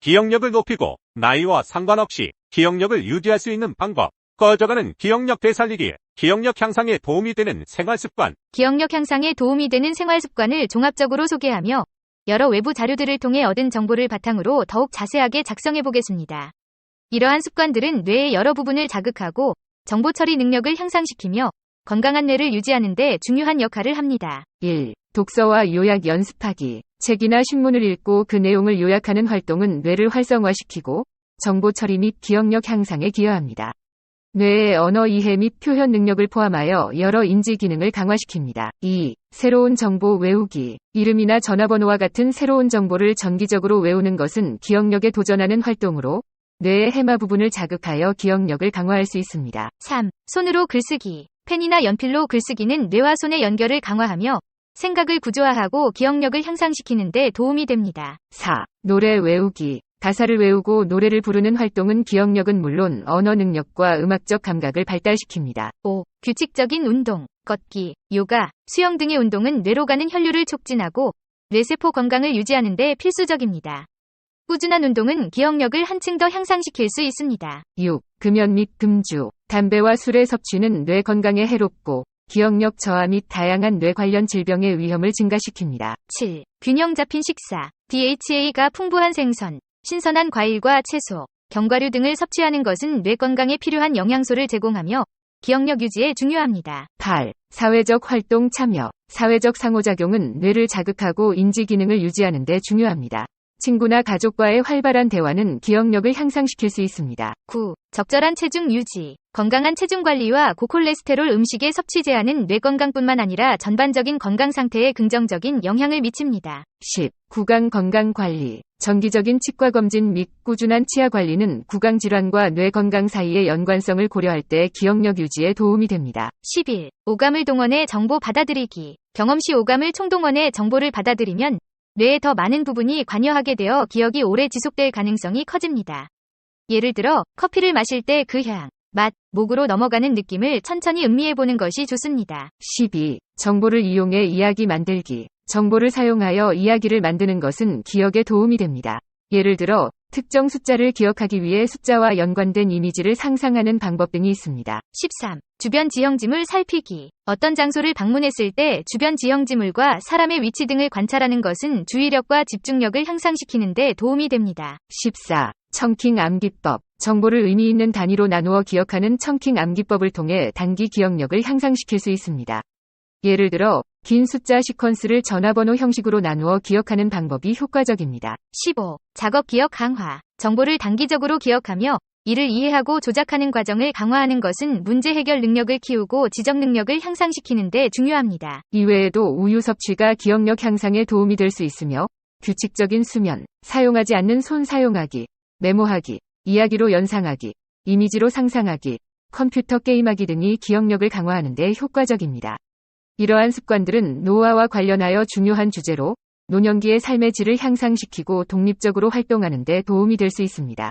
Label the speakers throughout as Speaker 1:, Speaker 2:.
Speaker 1: 기억력을 높이고 나이와 상관없이 기억력을 유지할 수 있는 방법. 꺼져가는 기억력 되살리기, 기억력 향상에 도움이 되는 생활습관.
Speaker 2: 기억력 향상에 도움이 되는 생활습관을 종합적으로 소개하며 여러 외부 자료들을 통해 얻은 정보를 바탕으로 더욱 자세하게 작성해 보겠습니다. 이러한 습관들은 뇌의 여러 부분을 자극하고 정보 처리 능력을 향상시키며 건강한 뇌를 유지하는 데 중요한 역할을 합니다.
Speaker 3: 1. 독서와 요약 연습하기. 책이나 신문을 읽고 그 내용을 요약하는 활동은 뇌를 활성화시키고 정보 처리 및 기억력 향상에 기여합니다. 뇌의 언어 이해 및 표현 능력을 포함하여 여러 인지 기능을 강화시킵니다. 2. 새로운 정보 외우기. 이름이나 전화번호와 같은 새로운 정보를 정기적으로 외우는 것은 기억력에 도전하는 활동으로 뇌의 해마 부분을 자극하여 기억력을 강화할 수 있습니다.
Speaker 2: 3. 손으로 글쓰기. 펜이나 연필로 글쓰기는 뇌와 손의 연결을 강화하며 생각을 구조화하고 기억력을 향상시키는 데 도움이 됩니다.
Speaker 3: 4. 노래 외우기. 가사를 외우고 노래를 부르는 활동은 기억력은 물론 언어 능력과 음악적 감각을 발달시킵니다.
Speaker 2: 5. 규칙적인 운동. 걷기, 요가, 수영 등의 운동은 뇌로 가는 혈류를 촉진하고 뇌세포 건강을 유지하는 데 필수적입니다. 꾸준한 운동은 기억력을 한층 더 향상시킬 수 있습니다.
Speaker 3: 6. 금연 및 금주. 담배와 술의 섭취는 뇌 건강에 해롭고 기억력 저하 및 다양한 뇌 관련 질병의 위험을 증가시킵니다.
Speaker 2: 7. 균형 잡힌 식사. DHA가 풍부한 생선, 신선한 과일과 채소, 견과류 등을 섭취하는 것은 뇌 건강에 필요한 영양소를 제공하며 기억력 유지에 중요합니다.
Speaker 3: 8. 사회적 활동 참여. 사회적 상호작용은 뇌를 자극하고 인지 기능을 유지하는 데 중요합니다. 친구나 가족과의 활발한 대화는 기억력을 향상시킬 수 있습니다.
Speaker 2: 9. 적절한 체중 유지. 건강한 체중 관리와 고콜레스테롤 음식의 섭취 제한은 뇌 건강뿐만 아니라 전반적인 건강 상태에 긍정적인 영향을 미칩니다.
Speaker 3: 10. 구강 건강 관리. 정기적인 치과 검진 및 꾸준한 치아 관리는 구강 질환과 뇌 건강 사이의 연관성을 고려할 때 기억력 유지에 도움이 됩니다.
Speaker 2: 11. 오감을 동원해 정보 받아들이기. 경험시 오감을 총동원해 정보를 받아들이면 뇌의 더 많은 부분이 관여하게 되어 기억이 오래 지속될 가능성이 커집니다. 예를 들어 커피를 마실 때 그 향, 맛, 목으로 넘어가는 느낌을 천천히 음미해보는 것이 좋습니다.
Speaker 3: 12. 정보를 이용해 이야기 만들기. 정보를 사용하여 이야기를 만드는 것은 기억에 도움이 됩니다. 예를 들어 특정 숫자를 기억하기 위해 숫자와 연관된 이미지를 상상하는 방법 등이 있습니다.
Speaker 2: 13. 주변 지형지물 살피기. 어떤 장소를 방문했을 때 주변 지형지물과 사람의 위치 등을 관찰하는 것은 주의력과 집중력을 향상시키는 데 도움이 됩니다.
Speaker 3: 14. 청킹 암기법. 정보를 의미 있는 단위로 나누어 기억하는 청킹 암기법을 통해 단기 기억력을 향상시킬 수 있습니다. 예를 들어 긴 숫자 시퀀스를 전화번호 형식으로 나누어 기억하는 방법이 효과적입니다.
Speaker 2: 15. 작업 기억 강화. 정보를 단기적으로 기억하며 이를 이해하고 조작하는 과정을 강화하는 것은 문제 해결 능력을 키우고 지적 능력을 향상시키는 데 중요합니다.
Speaker 3: 이외에도 우유 섭취가 기억력 향상에 도움이 될 수 있으며 규칙적인 수면, 사용하지 않는 손 사용하기, 메모하기, 이야기로 연상하기, 이미지로 상상하기, 컴퓨터 게임하기 등이 기억력을 강화하는 데 효과적입니다. 이러한 습관들은 노화와 관련하여 중요한 주제로 노년기의 삶의 질을 향상시키고 독립적으로 활동하는 데 도움이 될 수 있습니다.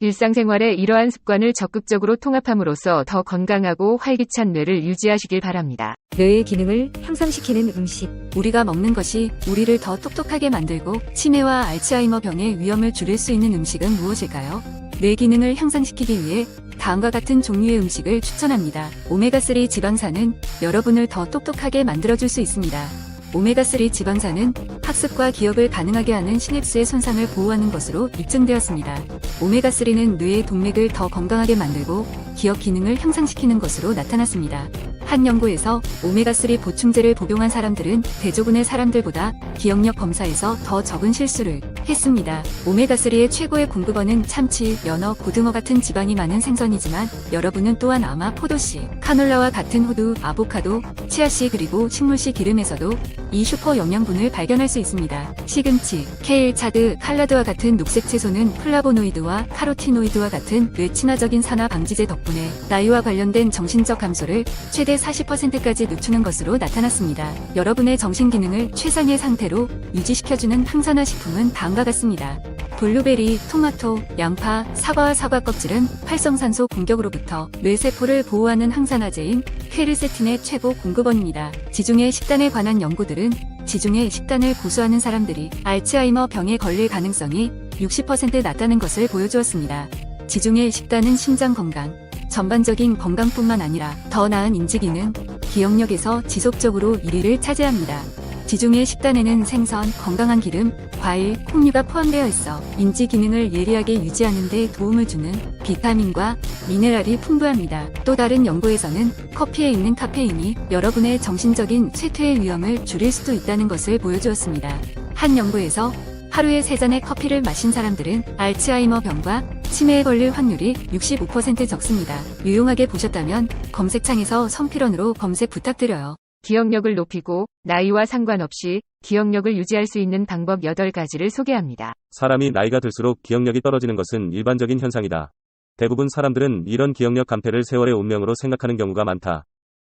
Speaker 3: 일상생활에 이러한 습관을 적극적으로 통합함으로써 더 건강하고 활기찬 뇌를 유지하시길 바랍니다.
Speaker 4: 뇌의 기능을 향상시키는 음식. 우리가 먹는 것이 우리를 더 똑똑하게 만들고 치매와 알츠하이머 병의 위험을 줄일 수 있는 음식은 무엇일까요? 뇌 기능을 향상시키기 위해 다음과 같은 종류의 음식을 추천합니다. 오메가3 지방산은 여러분을 더 똑똑하게 만들어줄 수 있습니다. 오메가3 지방산은 학습과 기억을 가능하게 하는 시냅스의 손상을 보호하는 것으로 입증되었습니다. 오메가3는 뇌의 동맥을 더 건강하게 만들고 기억 기능을 향상시키는 것으로 나타났습니다. 한 연구에서 오메가3 보충제를 복용한 사람들은 대조군의 사람들보다 기억력 검사에서 더 적은 실수를 했습니다. 오메가3의 최고의 공급원은 참치, 연어, 고등어 같은 지방이 많은 생선이지만 여러분은 또한 아마 포도씨, 카놀라와 같은 호두, 아보카도, 치아씨 그리고 식물씨 기름에서도 이 슈퍼 영양분을 발견할 수 있습니다. 시금치, 케일, 차드, 칼라드와 같은 녹색 채소는 플라보노이드와 카로티노이드와 같은 뇌 친화적인 산화 방지제 덕분에 나이와 관련된 정신적 감소를 최대 40%까지 늦추는 것으로 나타났습니다. 여러분의 정신 기능을 최상의 상태로 유지시켜주는 항산화 식품은 다음과 같습니다. 블루베리, 토마토, 양파, 사과와 사과 껍질은 활성산소 공격으로부터 뇌세포를 보호하는 항산화제인 퀘르세틴의 최고 공급원입니다. 지중해 식단에 관한 연구들은 지중해 식단을 고수하는 사람들이 알츠하이머 병에 걸릴 가능성이 60% 낮다는 것을 보여주었습니다. 지중해 10단은 심장 건강, 전반적인 건강뿐만 아니라 더 나은 인지 기능, 기억력에서 지속적으로 1위를 차지합니다. 지중해 10단에는 생선, 건강한 기름, 과일, 콩류가 포함되어 있어 인지 기능을 예리하게 유지하는 데 도움을 주는 비타민과 미네랄이 풍부합니다. 또 다른 연구에서는 커피에 있는 카페인이 여러분의 정신적인 쇠퇴의 위험을 줄일 수도 있다는 것을 보여주었습니다. 한 연구에서 하루에 3잔의 커피를 마신 사람들은 알츠하이머 병과 치매에 걸릴 확률이 65% 적습니다. 유용하게 보셨다면 검색창에서 성필원으로 검색 부탁드려요.
Speaker 3: 기억력을 높이고 나이와 상관없이 기억력을 유지할 수 있는 방법 8가지를 소개합니다.
Speaker 5: 사람이 나이가 들수록 기억력이 떨어지는 것은 일반적인 현상이다. 대부분 사람들은 이런 기억력 감퇴를 세월의 운명으로 생각하는 경우가 많다.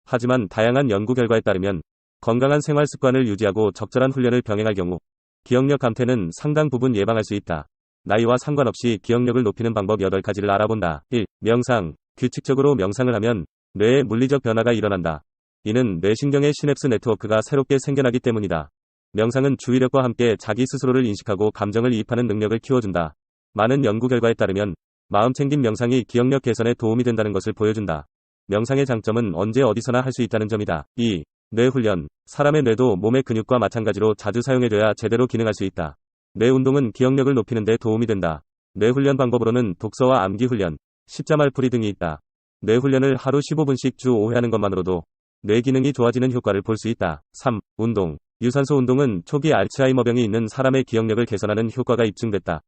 Speaker 5: 하지만 다양한 연구 결과에 따르면 건강한 생활 습관을 유지하고 적절한 훈련을 병행할 경우 기억력 감퇴는 상당 부분 예방할 수 있다. 나이와 상관없이 기억력을 높이는 방법 8가지를 알아본다. 1. 명상. 규칙적으로 명상을 하면 뇌에 물리적 변화가 일어난다. 이는 뇌신경의 시냅스 네트워크가 새롭게 생겨나기 때문이다. 명상은 주의력과 함께 자기 스스로를 인식하고 감정을 이입하는 능력을 키워준다. 많은 연구 결과에 따르면 마음챙김 명상이 기억력 개선에 도움이 된다는 것을 보여준다. 명상의 장점은 언제 어디서나 할 수 있다는 점이다. 2. 뇌 훈련. 사람의 뇌도 몸의 근육과 마찬가지로 자주 사용해줘야 제대로 기능할 수 있다. 뇌 운동은 기억력을 높이는 데 도움이 된다. 뇌 훈련 방법으로는 독서와 암기 훈련, 십자말풀이 등이 있다. 뇌 훈련을 하루 15분씩 주 5회 하는 것만으로도 뇌 기능이 좋아지는 효과를 볼 수 있다. 3. 운동. 유산소 운동은 초기 알츠하이머병이 있는 사람의 기억력을 개선하는 효과가 입증됐다.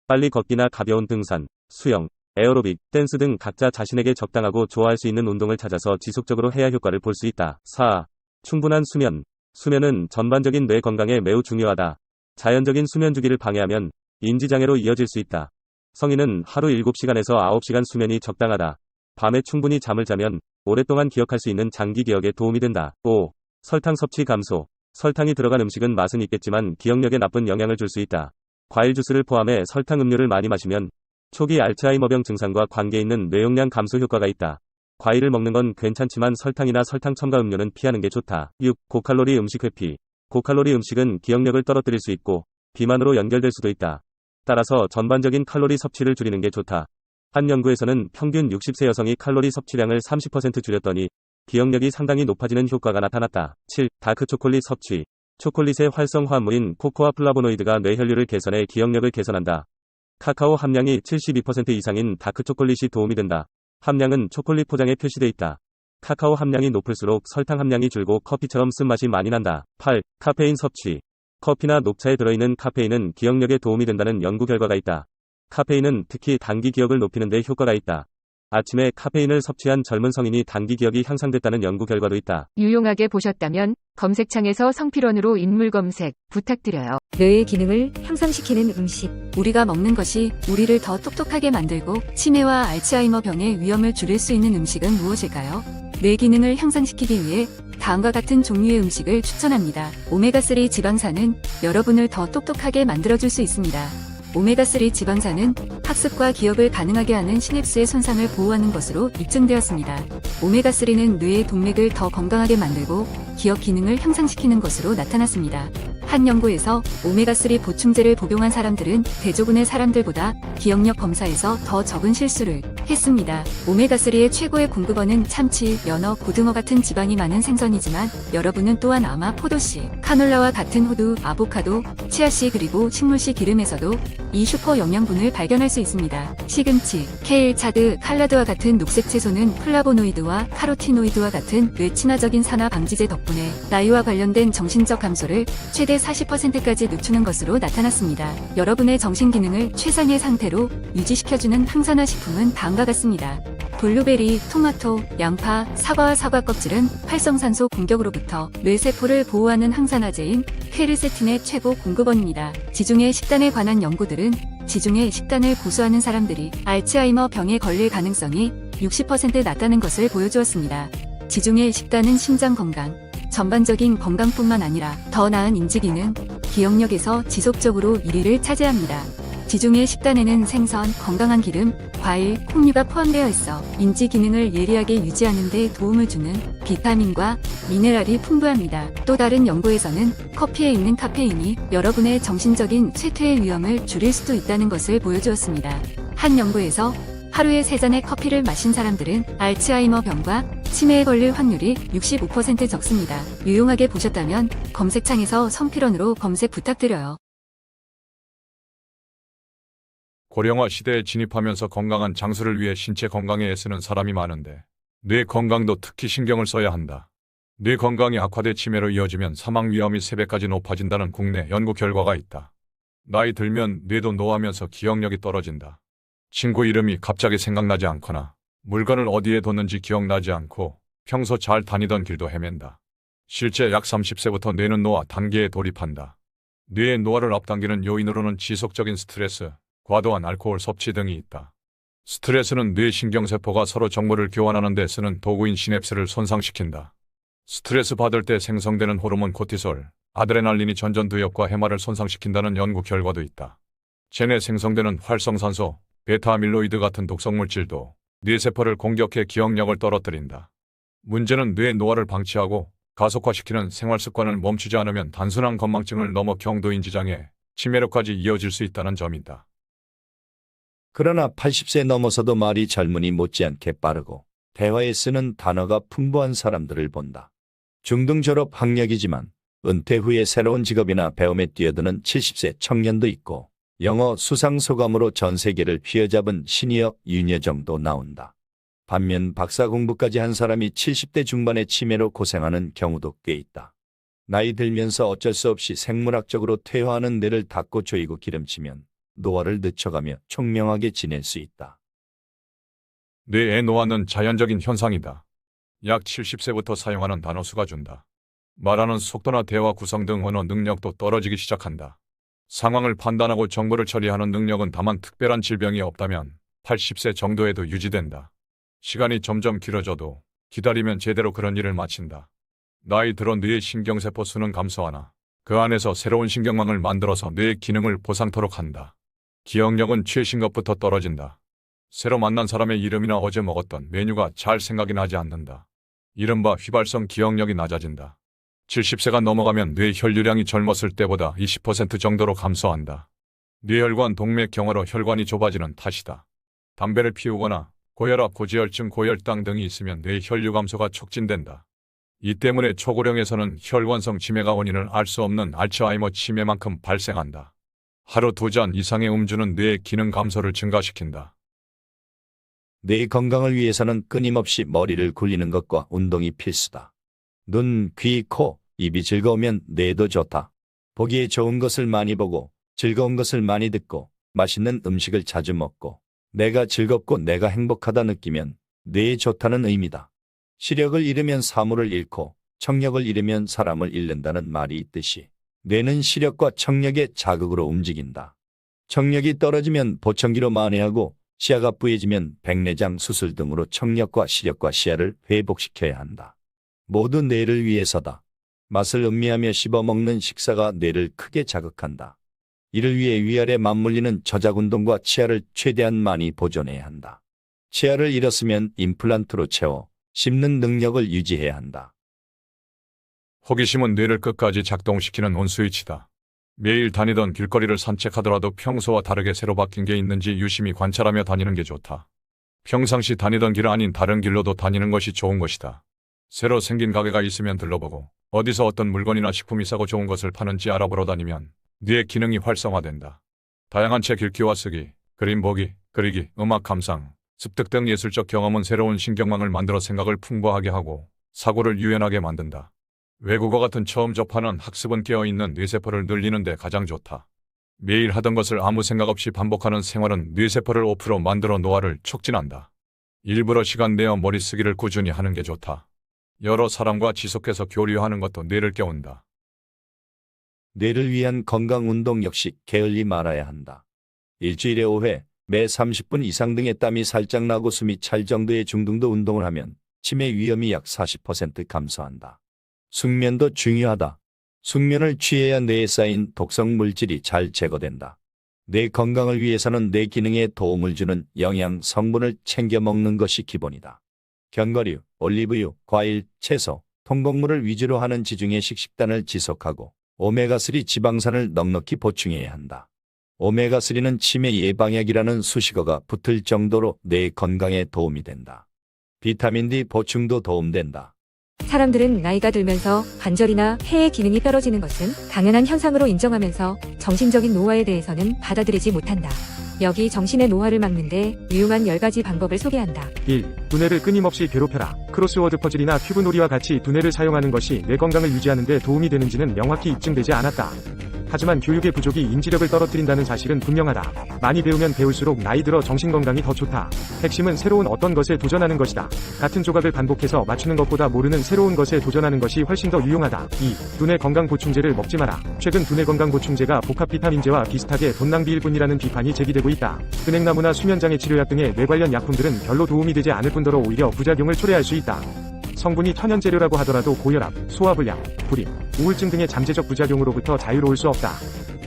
Speaker 5: 빨리 걷기나 가벼운 등산, 수영, 에어로빅, 댄스 등 각자 자신에게 적당하고 좋아할 수 있는 운동을 찾아서 지속적으로 해야 효과를 볼 수 있다. 4. 충분한 수면. 수면은 전반적인 뇌 건강에 매우 중요하다. 자연적인 수면 주기를 방해하면 인지장애로 이어질 수 있다. 성인은 하루 7시간에서 9시간 수면이 적당하다. 밤에 충분히 잠을 자면 오랫동안 기억할 수 있는 장기 기억에 도움이 된다. 5. 설탕 섭취 감소. 설탕이 들어간 음식은 맛은 있겠지만 기억력에 나쁜 영향을 줄 수 있다. 과일 주스를 포함해 설탕 음료를 많이 마시면 초기 알츠하이머병 증상과 관계 있는 뇌용량 감소 효과가 있다. 과일을 먹는 건 괜찮지만 설탕이나 설탕 첨가 음료는 피하는 게 좋다. 6. 고칼로리 음식 회피. 고칼로리 음식은 기억력을 떨어뜨릴 수 있고 비만으로 연결될 수도 있다. 따라서 전반적인 칼로리 섭취를 줄이는 게 좋다. 한 연구에서는 평균 60세 여성이 칼로리 섭취량을 30% 줄였더니 기억력이 상당히 높아지는 효과가 나타났다. 7. 다크 초콜릿 섭취. 초콜릿의 활성 화합물인 코코아 플라보노이드가 뇌 혈류를 개선해 기억력을 개선한다. 카카오 함량이 72% 이상인 다크 초콜릿이 도움이 된다. 함량은 초콜릿 포장에 표시돼 있다. 카카오 함량이 높을수록 설탕 함량이 줄고 커피처럼 쓴맛이 많이 난다. 8. 카페인 섭취. 커피나 녹차에 들어있는 카페인은 기억력에 도움이 된다는 연구 결과가 있다. 카페인은 특히 단기 기억을 높이는 데 효과가 있다. 아침에 카페인을 섭취한 젊은 성인이 단기 기억이 향상됐다는 연구 결과도 있다.
Speaker 3: 유용하게 보셨다면 검색창에서 성필원으로 인물 검색 부탁드려요.
Speaker 4: 뇌의 기능을 향상시키는 음식. 우리가 먹는 것이 우리를 더 똑똑하게 만들고 치매와 알츠하이머 병의 위험을 줄일 수 있는 음식은 무엇일까요? 뇌 기능을 향상시키기 위해 다음과 같은 종류의 음식을 추천합니다. 오메가3 지방산은 여러분을 더 똑똑하게 만들어줄 수 있습니다. 오메가3 지방산은 학습과 기억을 가능하게 하는 시냅스의 손상을 보호하는 것으로 입증되었습니다. 오메가3는 뇌의 동맥을 더 건강하게 만들고 기억 기능을 향상시키는 것으로 나타났습니다. 한 연구에서 오메가3 보충제를 복용한 사람들은 대부분의 사람들보다 기억력 검사에서 더 적은 실수를 했습니다. 오메가3의 최고의 공급원은 참치, 연어, 고등어 같은 지방이 많은 생선이지만 여러분은 또한 아마 포도씨, 카놀라와 같은 호두, 아보카도, 치아씨 그리고 식물씨 기름에서도 이 슈퍼 영양분을 발견할 수 있습니다. 시금치, 케일, 차드, 칼라드와 같은 녹색 채소는 플라보노이드와 카로티노이드와 같은 뇌 친화적인 산화 방지제 덕분에 나이와 관련된 정신적 감소를 최대 40%까지 늦추는 것으로 나타났습니다. 여러분의 정신 기능을 최상의 상태로 유지시켜주는 항산화 식품은 다음과 같습니다. 블루베리, 토마토, 양파, 사과와 사과 껍질은 활성산소 공격으로부터 뇌세포를 보호하는 항산화제인 퀘르세틴의 최고 공급원입니다. 지중해 식단에 관한 연구들은 지중해 식단을 고수하는 사람들이 알츠하이머 병에 걸릴 가능성이 60% 낮다는 것을 보여주었습니다. 지중해 식단은 심장 건강, 전반적인 건강뿐만 아니라 더 나은 인지 기능, 기억력에서 지속적으로 1위를 차지합니다. 지중해 식단에는 생선, 건강한 기름, 과일, 콩류가 포함되어 있어 인지 기능을 예리하게 유지하는 데 도움을 주는 비타민과 미네랄이 풍부합니다. 또 다른 연구에서는 커피에 있는 카페인이 여러분의 정신적인 쇠퇴의 위험을 줄일 수도 있다는 것을 보여주었습니다. 한 연구에서 하루에 3잔의 커피를 마신 사람들은 알츠하이머 병과 치매에 걸릴 확률이 65% 적습니다. 유용하게 보셨다면 검색창에서 성필원으로 검색 부탁드려요.
Speaker 6: 고령화 시대에 진입하면서 건강한 장수를 위해 신체 건강에 애쓰는 사람이 많은데 뇌 건강도 특히 신경을 써야 한다. 뇌 건강이 악화돼 치매로 이어지면 사망 위험이 3배까지 높아진다는 국내 연구 결과가 있다. 나이 들면 뇌도 노하면서 기억력이 떨어진다. 친구 이름이 갑자기 생각나지 않거나 물건을 어디에 뒀는지 기억나지 않고 평소 잘 다니던 길도 헤맨다. 실제 약 30세부터 뇌는 노화 단계에 돌입한다. 뇌의 노화를 앞당기는 요인으로는 지속적인 스트레스, 과도한 알코올 섭취 등이 있다. 스트레스는 뇌 신경세포가 서로 정보를 교환하는 데 쓰는 도구인 시냅스를 손상시킨다. 스트레스 받을 때 생성되는 호르몬 코티솔, 아드레날린이 전전두엽과 해마를 손상시킨다는 연구 결과도 있다. 체내 생성되는 활성산소, 베타아밀로이드 같은 독성물질도 뇌세포를 공격해 기억력을 떨어뜨린다. 문제는 뇌 노화를 방치하고 가속화시키는 생활습관을 멈추지 않으면 단순한 건망증을 넘어 경도인 지장에 치매로까지 이어질 수 있다는 점이다.
Speaker 7: 그러나 80세 넘어서도 말이 젊은이 못지않게 빠르고 대화에 쓰는 단어가 풍부한 사람들을 본다. 중등 졸업 학력이지만 은퇴 후에 새로운 직업이나 배움에 뛰어드는 70세 청년도 있고 영어 수상 소감으로 전 세계를 휘어잡은 시니어 윤여정도 나온다. 반면 박사 공부까지 한 사람이 70대 중반의 치매로 고생하는 경우도 꽤 있다. 나이 들면서 어쩔 수 없이 생물학적으로 퇴화하는 뇌를 닦고 조이고 기름치면 노화를 늦춰가며 총명하게 지낼 수 있다.
Speaker 6: 뇌의 노화는 자연적인 현상이다. 약 70세부터 사용하는 단어 수가 준다. 말하는 속도나 대화 구성 등 언어 능력도 떨어지기 시작한다. 상황을 판단하고 정보를 처리하는 능력은 다만 특별한 질병이 없다면 80세 정도에도 유지된다. 시간이 점점 길어져도 기다리면 제대로 그런 일을 마친다. 나이 들어 뇌의 신경세포 수는 감소하나 그 안에서 새로운 신경망을 만들어서 뇌의 기능을 보상토록 한다. 기억력은 최신 것부터 떨어진다. 새로 만난 사람의 이름이나 어제 먹었던 메뉴가 잘 생각이 나지 않는다. 이른바 휘발성 기억력이 낮아진다. 70세가 넘어가면 뇌 혈류량이 젊었을 때보다 20% 정도로 감소한다. 뇌혈관 동맥 경화로 혈관이 좁아지는 탓이다. 담배를 피우거나 고혈압, 고지혈증, 고혈당 등이 있으면 뇌 혈류 감소가 촉진된다. 이 때문에 초고령에서는 혈관성 치매가 원인을 알 수 없는 알츠하이머 치매만큼 발생한다. 하루 2잔 이상의 음주는 뇌의 기능 감소를 증가시킨다.
Speaker 7: 뇌 건강을 위해서는 끊임없이 머리를 굴리는 것과 운동이 필수다. 눈, 귀, 코, 입이 즐거우면 뇌도 좋다. 보기에 좋은 것을 많이 보고 즐거운 것을 많이 듣고 맛있는 음식을 자주 먹고 내가 즐겁고 내가 행복하다 느끼면 뇌에 좋다는 의미다. 시력을 잃으면 사물을 잃고 청력을 잃으면 사람을 잃는다는 말이 있듯이 뇌는 시력과 청력의 자극으로 움직인다. 청력이 떨어지면 보청기로 만회하고 시야가 뿌얘지면 백내장 수술 등으로 청력과 시력과 시야를 회복시켜야 한다. 모두 뇌를 위해서다. 맛을 음미하며 씹어먹는 식사가 뇌를 크게 자극한다. 이를 위해 위아래 맞물리는 저작운동과 치아를 최대한 많이 보존해야 한다. 치아를 잃었으면 임플란트로 채워 씹는 능력을 유지해야 한다.
Speaker 6: 호기심은 뇌를 끝까지 작동시키는 온스위치다. 매일 다니던 길거리를 산책하더라도 평소와 다르게 새로 바뀐 게 있는지 유심히 관찰하며 다니는 게 좋다. 평상시 다니던 길 아닌 다른 길로도 다니는 것이 좋은 것이다. 새로 생긴 가게가 있으면 들러보고 어디서 어떤 물건이나 식품이 싸고 좋은 것을 파는지 알아보러 다니면 뇌의 기능이 활성화된다. 다양한 책 읽기와 쓰기, 그림 보기, 그리기, 음악 감상, 습득 등 예술적 경험은 새로운 신경망을 만들어 생각을 풍부하게 하고 사고를 유연하게 만든다. 외국어 같은 처음 접하는 학습은 깨어있는 뇌세포를 늘리는 데 가장 좋다. 매일 하던 것을 아무 생각 없이 반복하는 생활은 뇌세포를 5% 만들어 노화를 촉진한다. 일부러 시간 내어 머리쓰기를 꾸준히 하는 게 좋다. 여러 사람과 지속해서 교류하는 것도 뇌를 깨운다.
Speaker 7: 뇌를 위한 건강운동 역시 게을리 말아야 한다. 일주일에 5회, 매 30분 이상 등의 땀이 살짝 나고 숨이 찰 정도의 중등도 운동을 하면 치매 위험이 약 40% 감소한다. 숙면도 중요하다. 숙면을 취해야 뇌에 쌓인 독성 물질이 잘 제거된다. 내 건강을 위해서는 내 기능에 도움을 주는 영양 성분을 챙겨 먹는 것이 기본이다. 견과류, 올리브유, 과일, 채소, 통곡물을 위주로 하는 지중해식 식단을 지속하고 오메가3 지방산을 넉넉히 보충해야 한다. 오메가3는 치매 예방약이라는 수식어가 붙을 정도로 내 건강에 도움이 된다. 비타민 D 보충도 도움된다.
Speaker 8: 사람들은 나이가 들면서 관절이나 폐의 기능이 떨어지는 것은 당연한 현상으로 인정하면서 정신적인 노화에 대해서는 받아들이지 못한다. 여기 정신의 노화를 막는데 유용한 10가지 방법을 소개한다.
Speaker 9: 1. 두뇌를 끊임없이 괴롭혀라. 크로스워드 퍼즐이나 큐브놀이와 같이 두뇌를 사용하는 것이 뇌 건강을 유지하는 데 도움이 되는지는 명확히 입증되지 않았다. 하지만 교육의 부족이 인지력을 떨어뜨린다는 사실은 분명하다. 많이 배우면 배울수록 나이 들어 정신건강이 더 좋다. 핵심은 새로운 어떤 것에 도전하는 것이다. 같은 조각을 반복해서 맞추는 것보다 모르는 새로운 것에 도전하는 것이 훨씬 더 유용하다. 2. 두뇌 건강 보충제를 먹지 마라. 최근 두뇌 건강 보충제가 복합 비타민제와 비슷하게 돈 낭비일 뿐이라는 비판이 제기되고 있다. 은행나무나 수면장애 치료약 등의 뇌 관련 약품들은 별로 도움이 되지 않을 뿐더러 오히려 부작용을 초래할 수 있다. 성분이 천연재료라고 하더라도 고혈압, 소화불량, 불임, 우울증 등의 잠재적 부작용으로부터 자유로울 수 없다.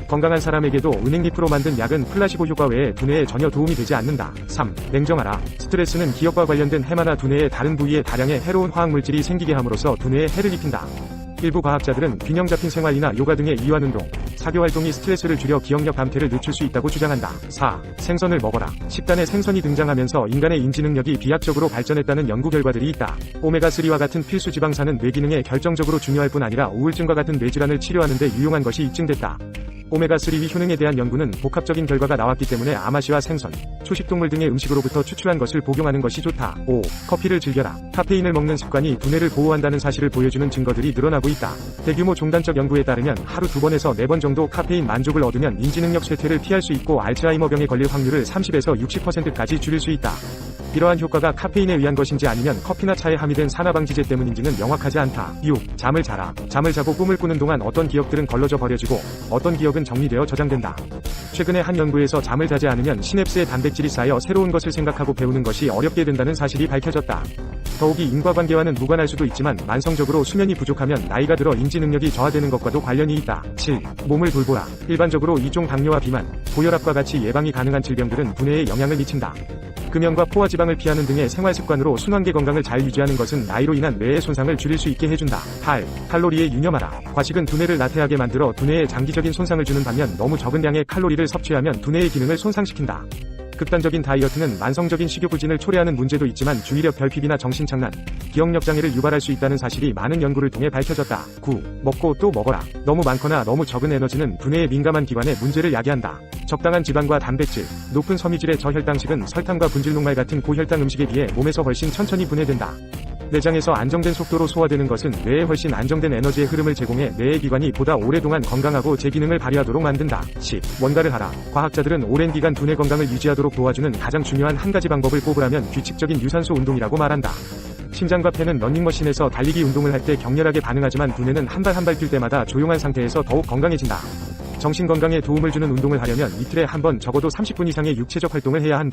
Speaker 9: 건강한 사람에게도 은행잎으로 만든 약은 플라시보 효과 외에 두뇌에 전혀 도움이 되지 않는다. 3. 냉정하라. 스트레스는 기억과 관련된 해마나 두뇌의 다른 부위에 다량의 해로운 화학물질이 생기게 함으로써 두뇌에 해를 입힌다. 일부 과학자들은 균형 잡힌 생활이나 요가 등의 이완운동, 사교활동이 스트레스를 줄여 기억력 감퇴를 늦출 수 있다고 주장한다. 4. 생선을 먹어라. 식단에 생선이 등장하면서 인간의 인지 능력이 비약적으로 발전했다는 연구 결과들이 있다. 오메가3와 같은 필수 지방산은 뇌 기능에 결정적으로 중요할 뿐 아니라 우울증과 같은 뇌질환을 치료하는 데 유용한 것이 입증됐다. 오메가3 효능에 대한 연구는 복합적인 결과가 나왔기 때문에 아마시와 생선, 초식동물 등의 음식으로부터 추출한 것을 복용하는 것이 좋다. 5. 커피를 즐겨라. 카페인을 먹는 습관이 두뇌를 보호한다는 사실을 보여주는 증거들이 늘어나고 있다. 대규모 종단적 연구에 따르면 하루 2번에서 4번 정도 카페인 만족을 얻으면 인지능력 쇠퇴를 피할 수 있고 알츠하이머병에 걸릴 확률을 30에서 60%까지 줄일 수 있다. 이러한 효과가 카페인에 의한 것인지 아니면 커피나 차에 함유된 산화방지제 때문인지는 명확하지 않다. 6. 잠을 자라. 잠을 자고 꿈을 꾸는 동안 어떤 기억들은 걸러져 버려지고 어떤 기억은 정리되어 저장된다. 최근에 한 연구에서 잠을 자지 않으면 시냅스에 단백질이 쌓여 새로운 것을 생각하고 배우는 것이 어렵게 된다는 사실이 밝혀졌다. 더욱이 인과관계와는 무관할 수도 있지만 만성적으로 수면이 부족하면 나이가 들어 인지 능력이 저하되는 것과도 관련이 있다. 7. 몸을 돌보라. 일반적으로 이종 당뇨와 비만, 고혈압과 같이 예방이 가능한 질병들은 두뇌에 영향을 미친다. 금연과 포화지방을 피하는 등의 생활습관으로 순환계 건강을 잘 유지하는 것은 나이로 인한 뇌의 손상을 줄일 수 있게 해준다. 8. 칼로리에 유념하라. 과식은 두뇌를 나태하게 만들어 두뇌에 장기적인 손상을 주는 반면 너무 적은 양의 칼로리를 섭취하면 두뇌의 기능을 손상시킨다. 극단적인 다이어트는 만성적인 식욕부진을 초래하는 문제도 있지만 주의력 결핍이나 정신착란, 기억력 장애를 유발할 수 있다는 사실이 많은 연구를 통해 밝혀졌다. 9. 먹고 또 먹어라. 너무 많거나 너무 적은 에너지는 두뇌의 민감한 기관에 문제를 야기한다. 적당한 지방과 단백질, 높은 섬유질의 저혈당식은 설탕과 분질녹말 같은 고혈당 음식에 비해 몸에서 훨씬 천천히 분해된다. 내장에서 안정된 속도로 소화되는 것은 뇌에 훨씬 안정된 에너지의 흐름을 제공해 뇌의 기관이 보다 오랫동안 건강하고 제 기능을 발휘하도록 만든다. 10. 뭔가를 하라. 과학자들은 오랜 기간 두뇌 건강을 유지하도록 도와주는 가장 중요한 한 가지 방법을 꼽으라면 규칙적인 유산소 운동이라고 말한다. 심장과 폐는 러닝머신에서 달리기 운동을 할 때 격렬하게 반응하지만 두뇌는 한 발 한 발 뛸 때마다 조용한 상태에서 더욱 건강해진다. 정신 건강에 도움을 주는 운동을 하려면 이틀에 한 번 적어도 30분 이상의 육체적 활동을 해야 한다.